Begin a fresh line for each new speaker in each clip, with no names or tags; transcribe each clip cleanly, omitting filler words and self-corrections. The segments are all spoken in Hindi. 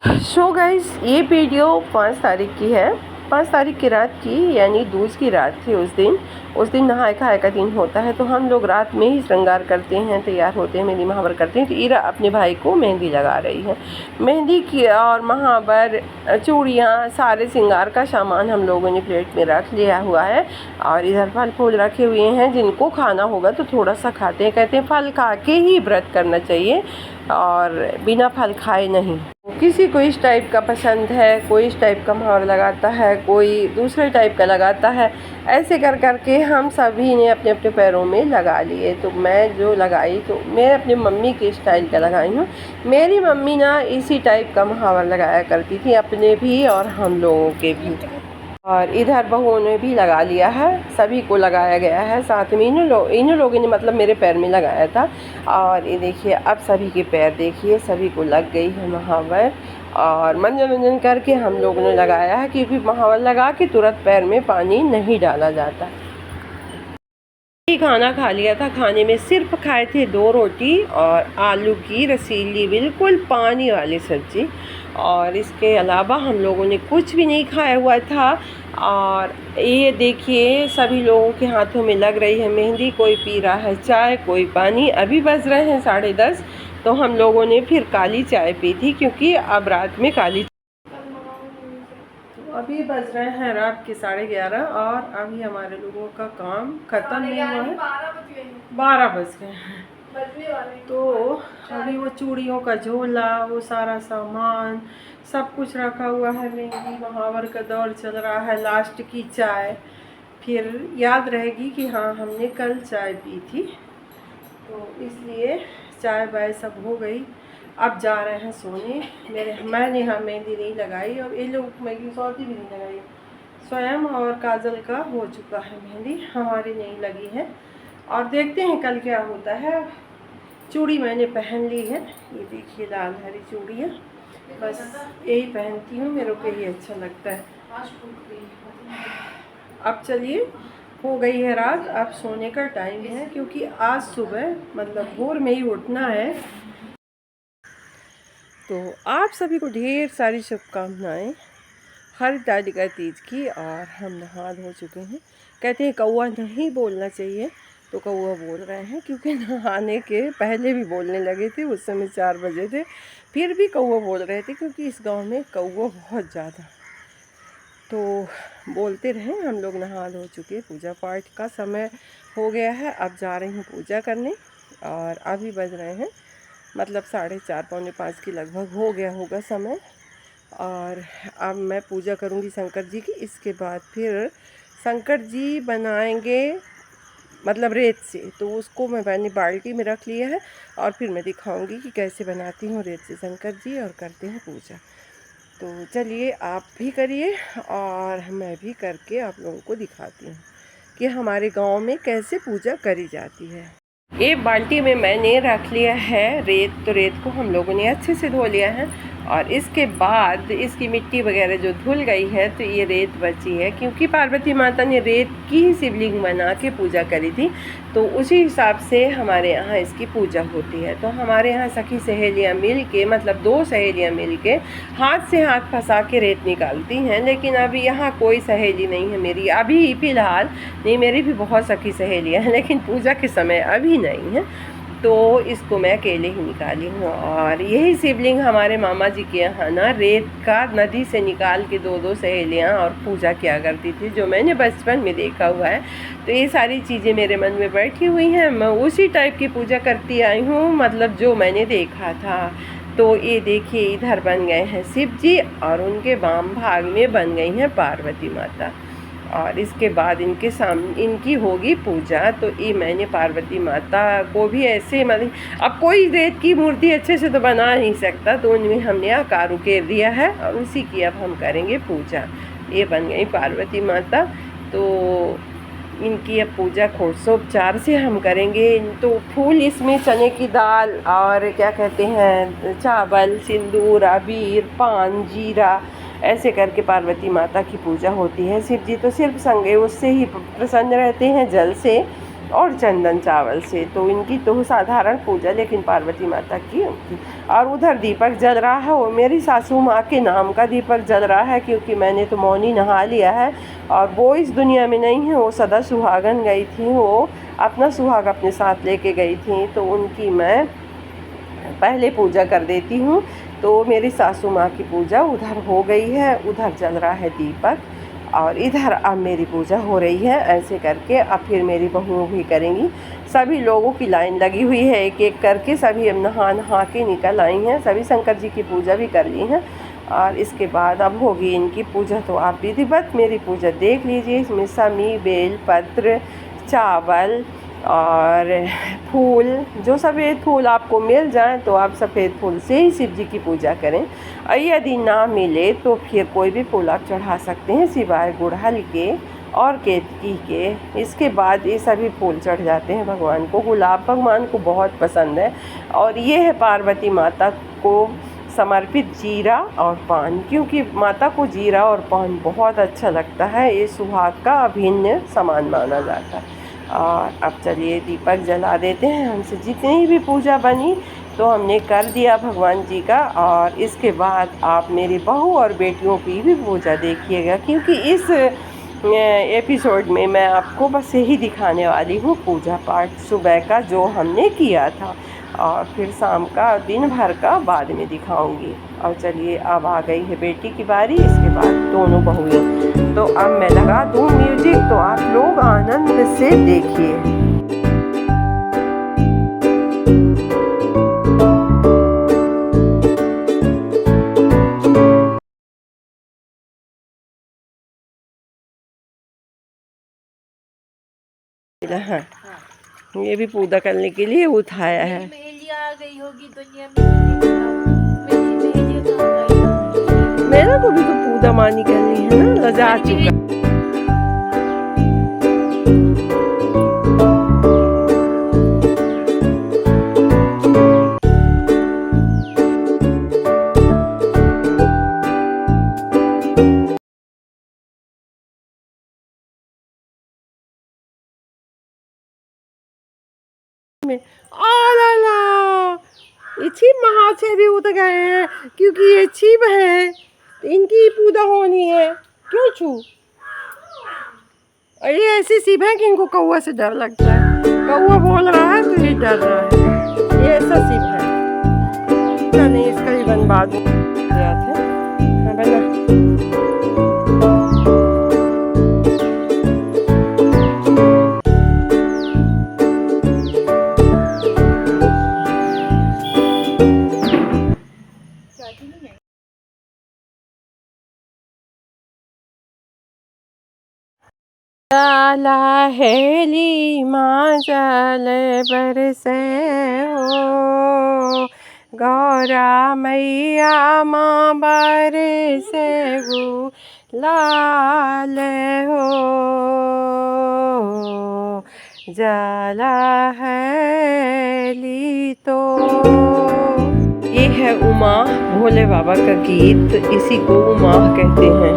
सो गाइस, ये वीडियो 5 तारीख की है। 5 तारीख की रात की, यानी दूज की रात थी। उस दिन नहाय खाए का दिन होता है, तो हम लोग रात में ही श्रृंगार करते हैं, तैयार होते हैं, मेहंदी महावर करते हैं। तो ईरा अपने भाई को मेहंदी लगा रही है। मेहंदी की और महावर, चूड़ियाँ, सारे श्रृंगार का सामान हम लोगों ने प्लेट में रख लिया हुआ है। और इधर फल फूल रखे हुए हैं। जिनको खाना होगा तो थोड़ा सा खाते हैं। कहते हैं फल खा के ही व्रत करना चाहिए और बिना फल खाए नहीं। किसी को इस टाइप का पसंद है, कोई इस टाइप का महावर लगाता है, कोई दूसरे टाइप का लगाता है। ऐसे कर कर के हम सभी ने अपने अपने पैरों में लगा लिए। तो मैं जो लगाई, तो मैं अपनी मम्मी के स्टाइल का लगाई हूँ। मेरी मम्मी ना इसी टाइप का महावर लगाया करती थी, अपने भी और हम लोगों के भी। और इधर बहुओं ने भी लगा लिया है, सभी को लगाया गया है। साथ में इन लोगों ने मतलब मेरे पैर में लगाया था। और ये देखिए, अब सभी के पैर देखिए, सभी को लग गई है महावर। और मनोरंजन करके हम लोगों ने लगाया है, क्योंकि महावर लगा के तुरंत पैर में पानी नहीं डाला जाता। खाना खा लिया था। खाने में सिर्फ खाए थे 2 रोटी और आलू की रसीली बिल्कुल पानी वाली सब्ज़ी। और इसके अलावा हम लोगों ने कुछ भी नहीं खाया हुआ था। और ये देखिए, सभी लोगों के हाथों में लग रही है मेहंदी। कोई पी रहा है चाय, कोई पानी। अभी बज रहे हैं 10:30। तो हम लोगों ने फिर काली चाय पी थी, क्योंकि अब रात में काली। अभी बज रहे हैं रात के 11:30 और अभी हमारे लोगों का काम ख़त्म नहीं हुआ है। 12 बज गए हैं। तो अभी वो चूड़ियों का झोला, वो सारा सामान, सब कुछ रखा हुआ है। मेहंदी महावर का दौर चल रहा है। लास्ट की चाय, फिर याद रहेगी कि हाँ, हमने कल चाय पी थी, तो इसलिए चाय वाय सब हो गई। अब जा रहे हैं सोने। मैंने हाँ मेहंदी नहीं लगाई, और ये लोग मेरी सौती भी नहीं लगाई। स्वयं और काजल का हो चुका है मेहंदी, हमारी नहीं लगी है। और देखते हैं कल क्या होता है। चूड़ी मैंने पहन ली है, ये देखिए लाल हरी चूड़ियाँ। बस यही पहनती हूँ, मेरे को यही अच्छा लगता है। अब चलिए, हो गई है रात, अब सोने का टाइम है, क्योंकि आज सुबह मतलब भोर में ही उठना है। तो आप सभी को ढेर सारी शुभकामनाएँ खरीदारी का तीज की। और हम नहा धो चुके हैं। कहते हैं कौवा नहीं बोलना चाहिए, तो कौवा बोल रहे हैं, क्योंकि नहाने के पहले भी बोलने लगे थे। उस समय 4 बजे थे, फिर भी कौवा बोल रहे थे, क्योंकि इस गांव में कौवा बहुत ज़्यादा। तो बोलते रहे। हम लोग नहा धो चुके, पूजा पाठ का समय हो गया है। अब जा रही हूँ पूजा करने। और अभी बज रहे हैं मतलब 4:30 पौने 5 के लगभग हो गया होगा समय। और अब मैं पूजा करूंगी शंकर जी की। इसके बाद फिर शंकर जी बनाएंगे मतलब रेत से, तो उसको मैंने बाल्टी में रख लिया है। और फिर मैं दिखाऊंगी कि कैसे बनाती हूँ रेत से शंकर जी, और करते हैं पूजा। तो चलिए, आप भी करिए और मैं भी करके आप लोगों को दिखाती हूँ कि हमारे गांव में कैसे पूजा करी जाती है। एक बाल्टी में मैंने रख लिया है रेत। तो रेत को हम लोगों ने अच्छे से धो लिया है। और इसके बाद इसकी मिट्टी वगैरह जो धुल गई है, तो ये रेत बची है, क्योंकि पार्वती माता ने रेत की ही शिवलिंग बना के पूजा करी थी। तो उसी हिसाब से हमारे यहाँ इसकी पूजा होती है। तो हमारे यहाँ सखी सहेलियाँ मिल के, मतलब 2 सहेलियाँ मिल के हाथ से हाथ फंसा के रेत निकालती हैं। लेकिन अभी यहाँ कोई सहेली नहीं है मेरी अभी फ़िलहाल। नहीं, मेरी भी बहुत सखी सहेलियाँ हैं, लेकिन पूजा के समय अभी नहीं है। तो इसको मैं अकेले ही निकाली हूँ। और यही शिवलिंग हमारे मामा जी के यहाँ ना रेत का नदी से निकाल के 2-2 सहेलियाँ और पूजा किया करती थी, जो मैंने बचपन में देखा हुआ है। तो ये सारी चीज़ें मेरे मन में बैठी हुई हैं। मैं उसी टाइप की पूजा करती आई हूँ, मतलब जो मैंने देखा था। तो ये देखिए, इधर बन गए हैं शिव जी, और उनके वाम भाग में बन गई हैं पार्वती माता। और इसके बाद इनके सामने इनकी होगी पूजा। तो ये मैंने पार्वती माता को भी ऐसे, मतलब अब कोई रेत की मूर्ति अच्छे से तो बना नहीं सकता, तो उनमें हमने आकार उकेर दिया है, और उसी की अब हम करेंगे पूजा। ये बन गई पार्वती माता। तो इनकी अब पूजा षोडशोपचार से हम करेंगे। तो फूल इसमें चने की दाल और क्या कहते हैं, चावल, सिंदूर, अबीर, पान, जीरा, ऐसे करके पार्वती माता की पूजा होती है। शिव जी तो सिर्फ संगे उससे ही प्रसन्न रहते हैं, जल से। और चंदन चावल से। तो इनकी तो साधारण पूजा, लेकिन पार्वती माता की उनकी। और उधर दीपक जल रहा है, वो मेरी सासू माँ के नाम का दीपक जल रहा है, क्योंकि मैंने तो मौनी नहा लिया है और वो इस दुनिया में नहीं है। वो सदा सुहागन गई थी, वो अपना सुहाग अपने साथ लेके गई थी, तो उनकी मैं पहले पूजा कर देती हूँ। तो मेरी सासू माँ की पूजा उधर हो गई है, उधर जल रहा है दीपक और इधर अब मेरी पूजा हो रही है। ऐसे करके अब फिर मेरी बहुएं भी करेंगी। सभी लोगों की लाइन लगी हुई है, एक एक करके सभी अब नहा के निकल आई हैं। सभी शंकर जी की पूजा भी कर ली हैं और इसके बाद अब होगी इनकी पूजा। तो आप विधिवत मेरी पूजा देख लीजिए। इसमें समी, बेल पत्र, चावल और फूल, जो सफ़ेद फूल आपको मिल जाए तो आप सफ़ेद फूल से ही शिव जी की पूजा करें। और यदि ना मिले तो फिर कोई भी फूल आप चढ़ा सकते हैं, सिवाय गुड़हल के और केतकी के। इसके बाद ये सभी फूल चढ़ जाते हैं भगवान को। गुलाब भगवान को बहुत पसंद है और ये है पार्वती माता को समर्पित जीरा और पान, क्योंकि माता को जीरा और पान बहुत अच्छा लगता है। ये सुहाग का अभिन्न सामान माना जाता है। और अब चलिए दीपक जला देते हैं। हमसे जितनी भी पूजा बनी तो हमने कर दिया भगवान जी का। और इसके बाद आप मेरी बहू और बेटियों की भी पूजा देखिएगा, क्योंकि इस एपिसोड में मैं आपको बस यही दिखाने वाली हूँ पूजा पाठ सुबह का जो हमने किया था, और फिर शाम का दिन भर का बाद में दिखाऊंगी। और चलिए अब आ गई है बेटी की बारी, इसके बाद दोनों बहुएं। तो अब मैं लगा दूँ म्यूजिक, तो आप लोग आनंद से देखिए। हाँ, ये भी पूजा करने के लिए उठाया है।
आ गई होगी दुनिया में,
मेरा को भी तो पूजा मानी करनी है ना, लजा चुका। ये छिप महाव से भी उतर गए हैं, क्योंकि ये छिप है तो इनकी पूजा होनी है। क्यों छू? और ये ऐसी छिप है कि इनको कौवा से डर लगता है। कौवा बोल रहा है तो ये डर रहा है। ये ऐसा छिप है। चलिए इसका भी बनवाद गया थे। हाँ बना। हेली माँ जल बरसे हो, गौरा मैया माँ बरसे गुलाल हो, जला हेली तो। ये है उमा, भोले बाबा का गीत, इसी को उमा कहते हैं।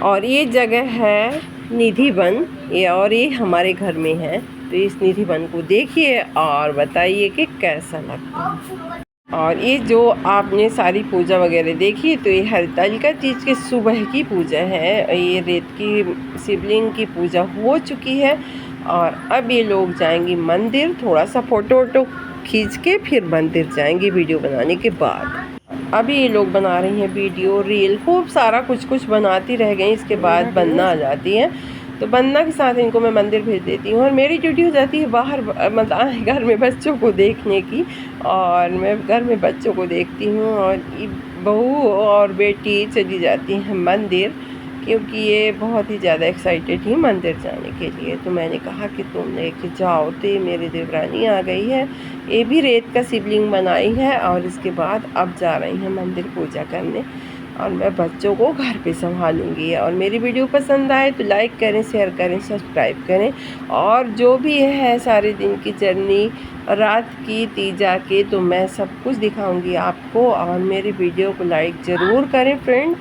और ये जगह है निधि वन, ये और ये हमारे घर में है। तो इस निधि वन को देखिए और बताइए कि कैसा लगता है। और ये जो आपने सारी पूजा वगैरह देखी, तो ये हरतालिका तीज के सुबह की पूजा है। ये रेत की शिवलिंग की पूजा हो चुकी है और अब ये लोग जाएंगे मंदिर, थोड़ा सा फ़ोटो वोटो खींच के फिर मंदिर जाएंगे वीडियो बनाने के बाद। अभी ये लोग बना रही हैं वीडियो, रील, खूब सारा कुछ कुछ बनाती रह गई। इसके बाद बनना आ जाती हैं, तो बनना के साथ इनको मैं मंदिर भेज देती हूँ और मेरी ड्यूटी हो जाती है बाहर, मतलब घर में बच्चों को देखने की। और मैं घर में बच्चों को देखती हूँ और बहू और बेटी चली जाती हैं मंदिर, क्योंकि ये बहुत ही ज़्यादा एक्साइटेड थी मंदिर जाने के लिए। तो मैंने कहा कि तुम लेके जाओ, तो मेरी देवरानी आ गई है, ये भी रेत का शिवलिंग बनाई है और इसके बाद अब जा रही हैं मंदिर पूजा करने और मैं बच्चों को घर पे संभालूंगी। और मेरी वीडियो पसंद आए तो लाइक करें, शेयर करें, सब्सक्राइब करें। और जो भी है सारे दिन की जर्नी, रात की तीजा के, तो मैं सब कुछ दिखाऊंगी आपको। और मेरी वीडियो को लाइक ज़रूर करें फ्रेंड।